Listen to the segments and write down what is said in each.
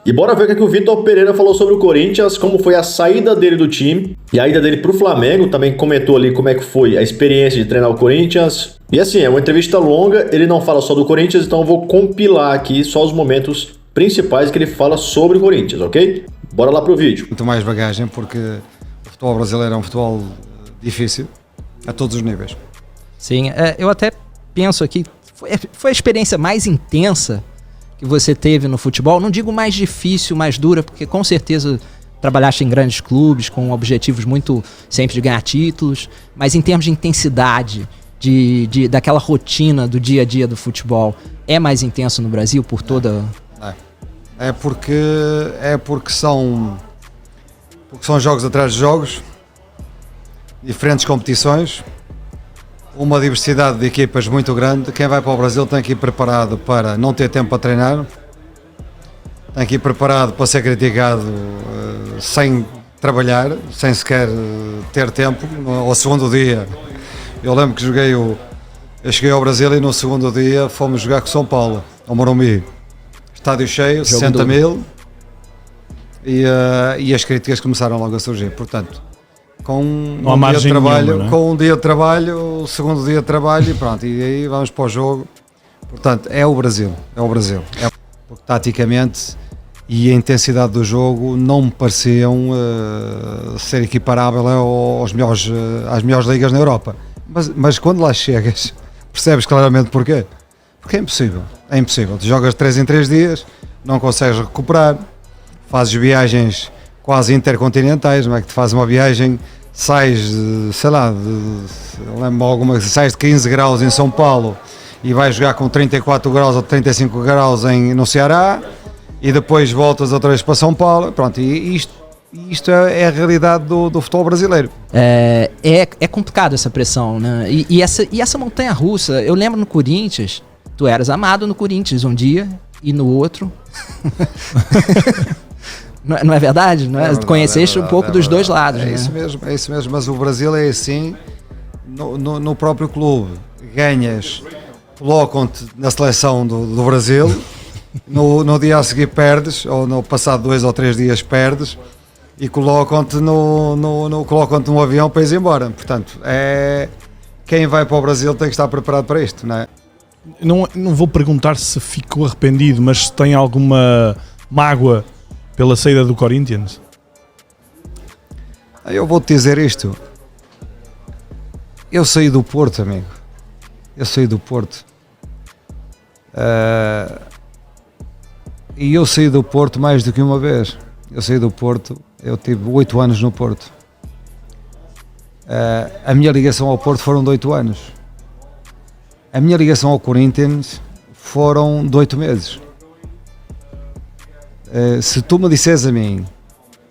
E bora ver o que o Vitor Pereira falou sobre o Corinthians, como foi a saída dele do time e a ida dele pro Flamengo. Também comentou ali como é que foi a experiência de treinar o Corinthians. E assim, é uma entrevista longa, ele não fala só do Corinthians, então eu vou compilar aqui só os momentos principais que ele fala sobre o Corinthians, ok? Bora lá pro vídeo. Muito mais bagagem, porque o futebol brasileiro é um futebol difícil a todos os níveis. Sim, eu até penso aqui, foi a experiência mais intensa que você teve no futebol? Não digo mais difícil, mais dura, porque com certeza trabalhaste em grandes clubes com objetivos muito sempre de ganhar títulos, mas em termos de intensidade, daquela rotina do dia a dia do futebol, é mais intenso no Brasil por toda... É porque são jogos atrás de jogos, diferentes competições, uma diversidade de equipas muito grande. Quem vai para o Brasil tem que ir preparado para não ter tempo para treinar, tem que ir preparado para ser criticado sem trabalhar, sem sequer ter tempo. Ao segundo dia, eu lembro que eu cheguei ao Brasil e no segundo dia fomos jogar com São Paulo, ao Morumbi, estádio cheio, 60 mil, e as críticas começaram logo a surgir. Portanto, com um dia de trabalho, nenhuma, com um dia de trabalho, o segundo dia de trabalho e pronto, e aí vamos para o jogo. Portanto, é o Brasil. Porque taticamente e a intensidade do jogo não me pareciam ser equiparável às melhores ligas na Europa. Mas quando lá chegas, percebes claramente porquê. Porque é impossível. Tu jogas 3 em 3 dias, não consegues recuperar, fazes viagens quase intercontinentais, não é que tu fazes uma viagem, sais, sais de 15 graus em São Paulo e vais jogar com 34 graus ou 35 graus no Ceará e depois voltas outra vez para São Paulo, pronto, e isto é a realidade do futebol brasileiro. É complicado essa pressão, né? E essa montanha russa, eu lembro no Corinthians, tu eras amado no Corinthians um dia e no outro... Não é verdade? Não é? Verdade, conheceste um pouco dos dois lados. É isso mesmo, mas o Brasil é assim, no próprio clube, ganhas, colocam-te na seleção do Brasil, no dia a seguir perdes, ou no passado 2 ou 3 dias perdes, e colocam-te num avião para ir embora. Portanto, quem vai para o Brasil tem que estar preparado para isto, não é? Não vou perguntar se ficou arrependido, mas se tem alguma mágoa pela saída do Corinthians? Eu vou-te dizer isto. Eu saí do Porto, amigo. Eu saí do Porto. E eu saí do Porto mais do que uma vez. Eu saí do Porto, eu tive 8 anos no Porto. A minha ligação ao Porto foram de 8 anos. A minha ligação ao Corinthians foram de 8 meses. Se tu me disseres a mim,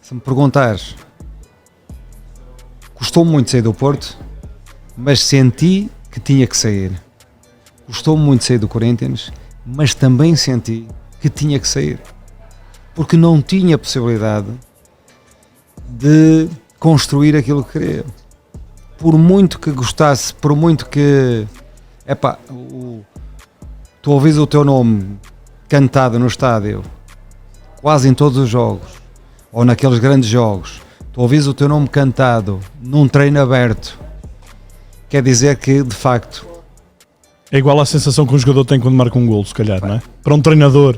se me perguntares, custou-me muito sair do Porto, mas senti que tinha que sair. Custou-me muito sair do Corinthians, mas também senti que tinha que sair. Porque não tinha possibilidade de construir aquilo que queria. Por muito que gostasse, por muito que... tu ouvis o teu nome cantado no estádio, quase em todos os jogos, ou naqueles grandes jogos, tu ouvis o teu nome cantado num treino aberto, quer dizer que, de facto... É igual à sensação que um jogador tem quando marca um golo, se calhar, não é? Para um treinador.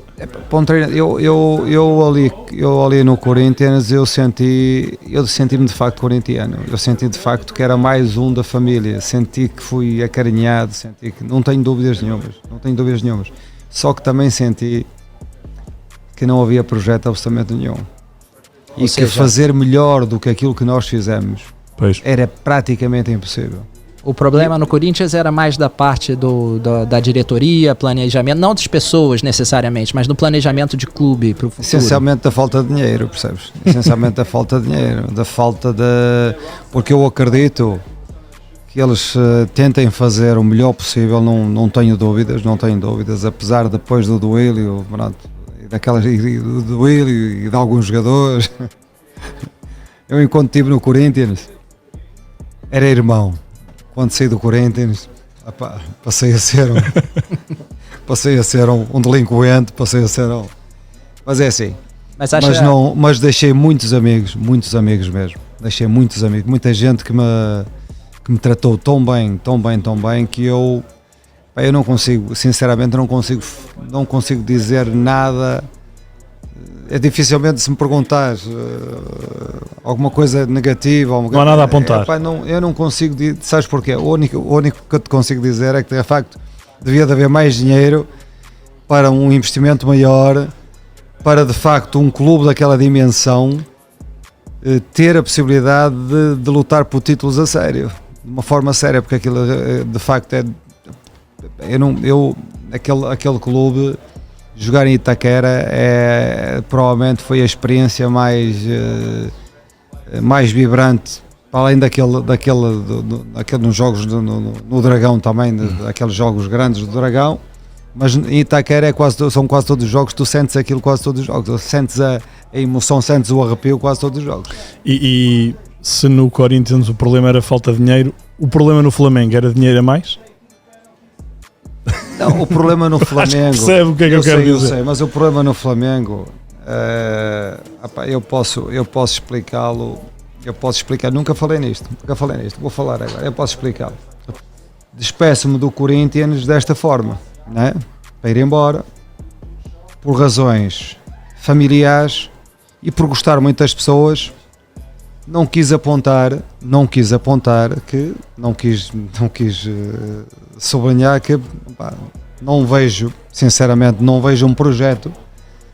Para um treinador, eu ali no Corinthians, eu senti-me de facto corintiano, eu senti de facto que era mais um da família, senti que fui acarinhado, senti que não tenho dúvidas nenhumas, só que também senti que não havia projeto absolutamente nenhum. E que fazer melhor do que aquilo que nós fizemos era praticamente impossível. O problema no Corinthians era mais da parte da diretoria, planejamento, não das pessoas necessariamente, mas do planejamento de clube para o futuro. Essencialmente da falta de dinheiro, percebes? Essencialmente da falta de dinheiro, porque eu acredito que eles tentem fazer o melhor possível, não tenho dúvidas, apesar depois do Duílio, do Duílio e de alguns jogadores. Eu, enquanto estive no Corinthians, era irmão. Quando saí do Corinthians, passei a ser um delinquente, Mas é assim, Mas deixei muitos amigos mesmo. Deixei muitos amigos, muita gente que me tratou tão bem, que eu não consigo, sinceramente não consigo dizer nada. É dificilmente, se me perguntar alguma coisa negativa, não há nada a apontar. Eu não consigo, sabes porquê? O único que eu te consigo dizer é que de facto devia de haver mais dinheiro para um investimento maior, para de facto um clube daquela dimensão ter a possibilidade de lutar por títulos a sério, de uma forma séria, porque aquilo de facto aquele clube, jogar em Itaquera provavelmente foi a experiência mais vibrante, para além daquele nos jogos no Dragão também, aqueles jogos grandes do Dragão, mas em Itaquera são quase todos os jogos, tu sentes aquilo quase todos os jogos, sentes a emoção, sentes o arrepio quase todos os jogos. E se no Corinthians o problema era falta de dinheiro, o problema no Flamengo era dinheiro a mais? Não, o problema no Flamengo... percebe o que é que eu quero dizer. Sei, mas o problema no Flamengo, eu posso explicá-lo, nunca falei nisto, vou falar agora, eu posso explicá-lo. Despeço-me do Corinthians desta forma, né? Para ir embora, por razões familiares e por gostar muito das pessoas, não quis apontar que, não quis sublinhar que sinceramente não vejo um projeto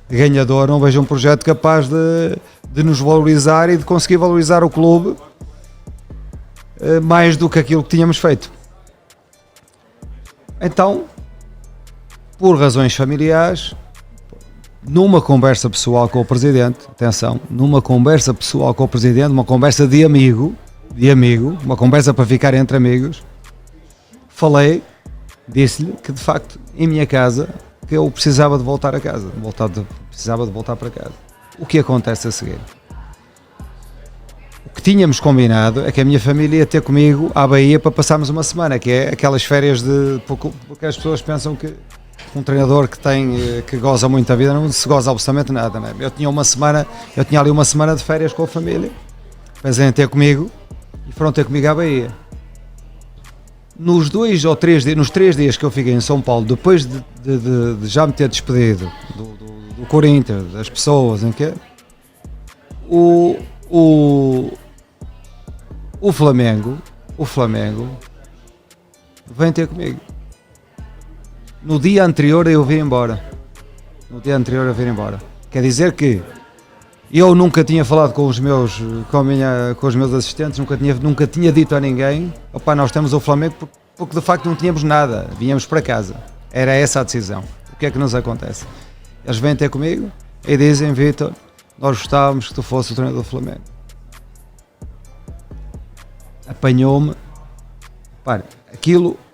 ganhador, não vejo um projeto capaz de nos valorizar e de conseguir valorizar o clube mais do que aquilo que tínhamos feito. Então, por razões familiares, numa conversa pessoal com o Presidente, uma conversa de amigo, uma conversa para ficar entre amigos, disse-lhe que de facto em minha casa que eu precisava de voltar a casa, precisava de voltar para casa. O que acontece a seguir? O que tínhamos combinado é que a minha família ia ter comigo à Bahia para passarmos uma semana, que é aquelas férias porque as pessoas pensam que um treinador que goza muito a vida não se goza absolutamente nada, né? Eu tinha ali uma semana de férias com a família, pensem em ter comigo e foram ter comigo à Bahia. Nos 3 dias que eu fiquei em São Paulo, depois de já me ter despedido do Corinthians, das pessoas, em que o Flamengo vem ter comigo. No dia anterior eu vim embora. Quer dizer que eu nunca tinha falado com os meus assistentes, nunca tinha dito a ninguém, nós temos o Flamengo, porque de facto não tínhamos nada, vínhamos para casa. Era essa a decisão. O que é que nos acontece? Eles vêm ter comigo e dizem: Vítor, nós gostávamos que tu fosse o treinador do Flamengo. Apanhou-me.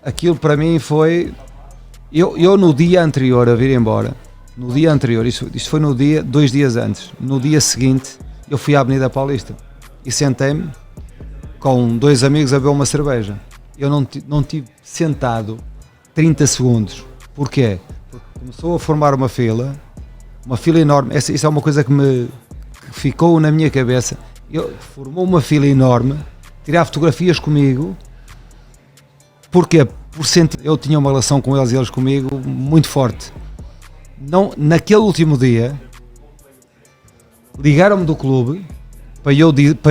Aquilo para mim foi... Eu no dia anterior a vir embora, isto foi 2 dias antes, no dia seguinte eu fui à Avenida Paulista e sentei-me com 2 amigos a beber uma cerveja. Eu não tive sentado 30 segundos. Porquê? Porque começou a formar uma fila enorme. Isso é uma coisa que ficou na minha cabeça. Formou uma fila enorme, tirar fotografias comigo. Porquê? Por sentir, eu tinha uma relação com eles e eles comigo muito forte. Naquele último dia, ligaram-me do clube para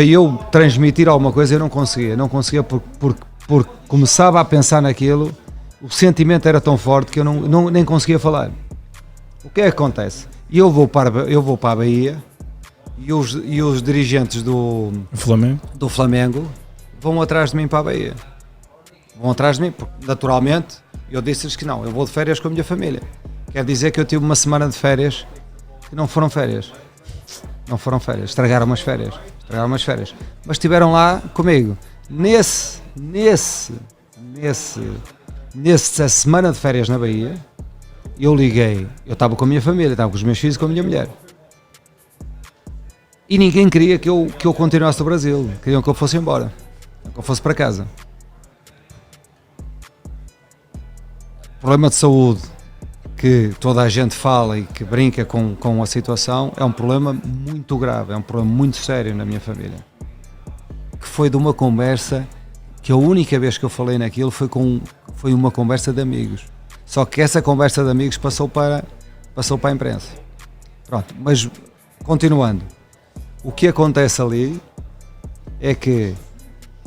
eu transmitir alguma coisa. Eu não conseguia porque começava a pensar naquilo, o sentimento era tão forte que eu nem conseguia falar. O que é que acontece? Eu vou para a Bahia e os dirigentes do Flamengo vão atrás de mim para a Bahia. Vão atrás de mim, porque naturalmente eu disse-lhes que não, eu vou de férias com a minha família. Quer dizer que eu tive uma semana de férias que não foram férias, estragaram as férias, mas estiveram lá comigo. Nessa semana de férias na Bahia, eu liguei, eu estava com a minha família, estava com os meus filhos e com a minha mulher. E ninguém queria que eu continuasse no Brasil, queriam que eu fosse embora, que eu fosse para casa. Problema de saúde que toda a gente fala e que brinca com a situação, é um problema muito grave, é um problema muito sério na minha família. Que foi de uma conversa, que a única vez que eu falei naquilo foi uma conversa de amigos. Só que essa conversa de amigos passou para a imprensa. Pronto, mas continuando, o que acontece ali é que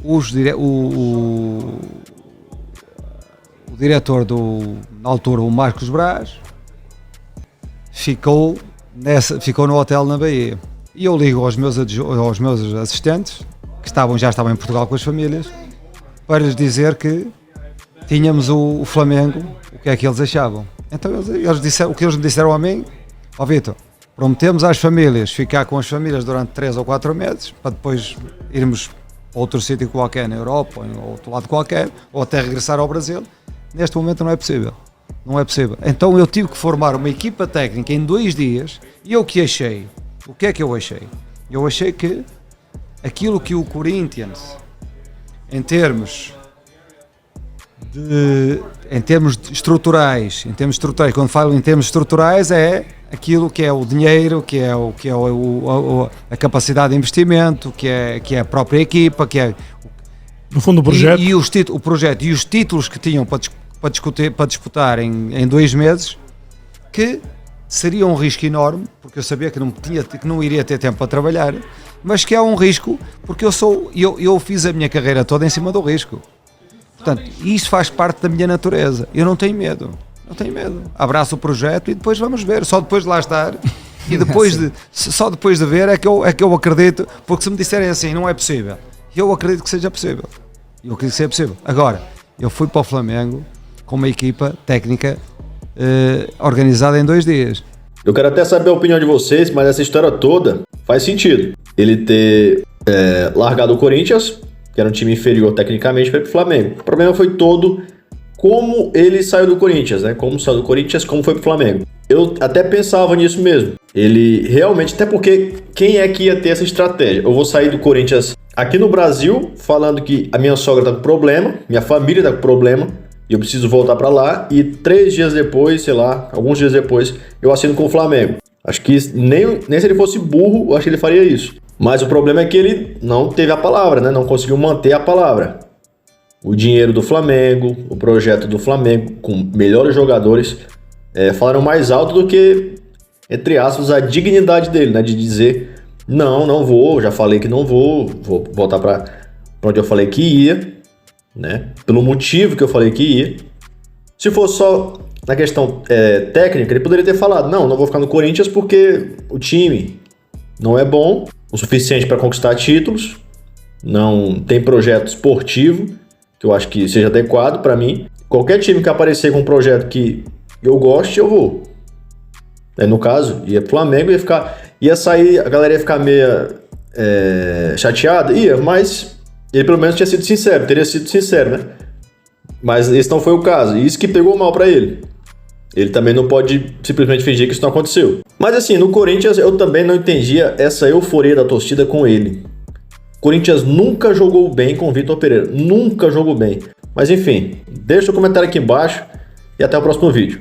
o diretor na altura, o Marcos Braz, ficou no hotel na Bahia. E eu ligo aos meus assistentes, que já estavam em Portugal com as famílias, para lhes dizer que tínhamos o Flamengo, o que é que eles achavam. Então eles disseram, o que eles me disseram a mim: ó Vítor, prometemos às famílias ficar com as famílias durante 3 ou 4 meses, para depois irmos a outro sítio qualquer na Europa ou em outro lado qualquer, ou até regressar ao Brasil. Neste momento não é possível. Não é possível. Então eu tive que formar uma equipa técnica em 2 dias, e eu que achei. O que é que eu achei? Eu achei que aquilo que o Corinthians, em termos estruturais, quando falo em termos estruturais, é aquilo que é o dinheiro, que é a capacidade de investimento, que é a própria equipa, que é no fundo o projeto. O projeto e os títulos que tinham para disputar em 2 meses, que seria um risco enorme, porque eu sabia que não iria ter tempo para trabalhar, mas que é um risco, porque eu fiz a minha carreira toda em cima do risco. Portanto, isso faz parte da minha natureza. Eu não tenho medo. Abraço o projeto e depois vamos ver. Só depois de lá estar e só depois de ver é que eu acredito, porque se me disserem assim, não é possível, eu acredito que seja possível. Agora, eu fui para o Flamengo com uma equipa técnica organizada em 2 dias. Eu quero até saber a opinião de vocês, mas essa história toda faz sentido. Ele ter largado o Corinthians, que era um time inferior tecnicamente, para o Flamengo. O problema foi todo como ele saiu do Corinthians, né? Como saiu do Corinthians, como foi pro Flamengo. Eu até pensava nisso mesmo. Ele realmente, até porque quem é que ia ter essa estratégia? Eu vou sair do Corinthians aqui no Brasil, falando que a minha sogra tá com problema, minha família tá com problema, e eu preciso voltar para lá, e 3 dias depois, sei lá, alguns dias depois, eu assino com o Flamengo. Acho que nem se ele fosse burro, eu acho que ele faria isso. Mas o problema é que ele não teve a palavra, né? Não conseguiu manter a palavra. O dinheiro do Flamengo, o projeto do Flamengo, com melhores jogadores, falaram mais alto do que, entre aspas, a dignidade dele, né? De dizer, não vou, já falei que não vou voltar para onde eu falei que ia, né? Pelo motivo que eu falei que ia. Se fosse só na questão técnica, ele poderia ter falado, não vou ficar no Corinthians porque o time não é bom o suficiente para conquistar títulos, não tem projeto esportivo que eu acho que seja adequado para mim. Qualquer time que aparecer com um projeto que eu goste, eu vou. No caso, ia pro Flamengo, ia sair, a galera ia ficar meio chateada, mas ele pelo menos teria sido sincero, né? Mas esse não foi o caso, e isso que pegou mal para ele. Ele também não pode simplesmente fingir que isso não aconteceu. Mas assim, no Corinthians eu também não entendia essa euforia da torcida com ele. O Corinthians nunca jogou bem com o Vitor Pereira. Nunca jogou bem. Mas enfim, deixa o comentário aqui embaixo e até o próximo vídeo.